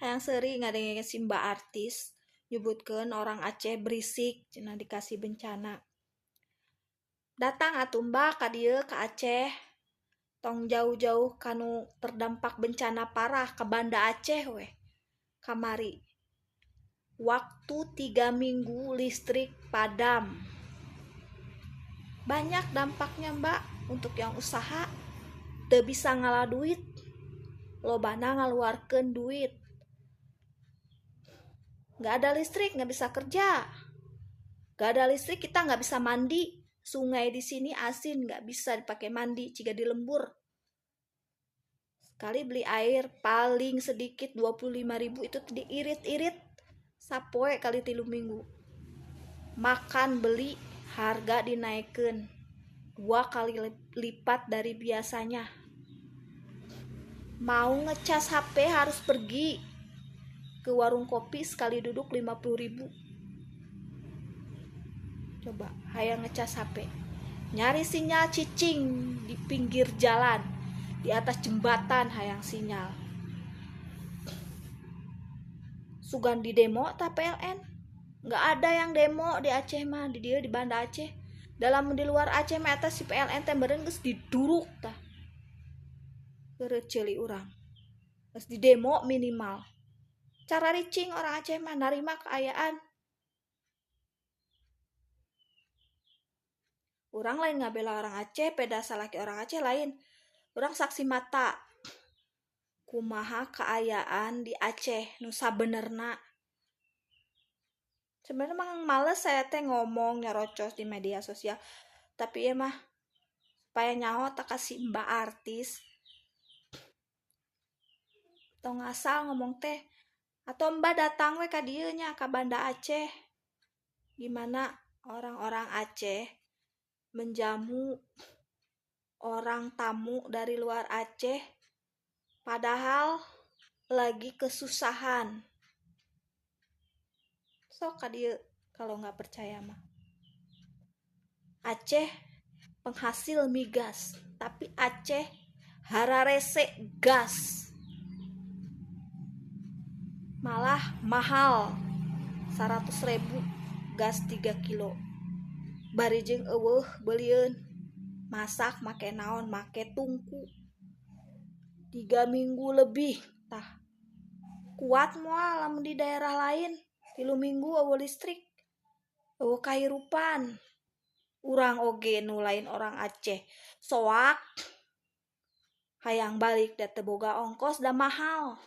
Hayang seri ngadenge Simba artis nyebutkeun orang Aceh berisik cenah dikasih bencana. Datang atuh Mbak ka dieu ka Aceh. Tong jauh-jauh kanu terdampak bencana parah ke Banda Aceh weh. Kamari. Waktu 3 minggu listrik padam. Banyak dampaknya Mbak untuk yang usaha. Teu bisa ngalah duit. Lobana ngaluarkeun duit. Gak ada listrik, gak bisa kerja. Gak ada listrik, kita gak bisa mandi. Sungai di sini asin, gak bisa dipakai mandi, jika di lembur. Sekali beli air paling sedikit 25.000 itu diirit-irit. Sapoe kali 3 minggu. Makan beli harga dinaikkan 2 kali lipat dari biasanya. Mau ngecas HP harus pergi ke warung kopi sekali duduk 50.000. Coba hayang ngecas HP. Nyari sinyal cicing di pinggir jalan, di atas jembatan hayang sinyal. Sugan di demo ta PLN? Nggak ada yang demo di Aceh mah, di dia di Banda Aceh. Dalam di luar Aceh mah eta si PLN teh beureun geus diduruk tah. Geureuh ceuli urang. Geus di demo minimal. Cara ricing orang Aceh mah narima keayaan. Urang lain ngabela orang Aceh, peda salaki orang Aceh lain. Urang saksi mata. Kumaha keayaan di Aceh nu sabenerna. Sebenarnya emang males saya teh ngomong nyerocos di media sosial. Tapi ya mah supaya nyaho tak kasih mbak artis. Tong asal ngomong teh. Atau mbak datang we ka dieu nya ka Banda Aceh. Gimana orang-orang Aceh menjamu orang tamu dari luar Aceh padahal lagi kesusahan. Sok ka dieu kalau nggak percaya mah. Aceh penghasil migas, tapi Aceh hararese gas. Malah mahal 100.000 gas 3 kilo. Bari jeung eueuh beulieun masak make naon, make tungku 3 minggu lebih tah. Kuat moal lamun di daerah lain 3 minggu eueuh listrik, eueuh kahirupan. Urang oge nu lain orang Aceh soak hayang balik da teu boga ongkos da mahal.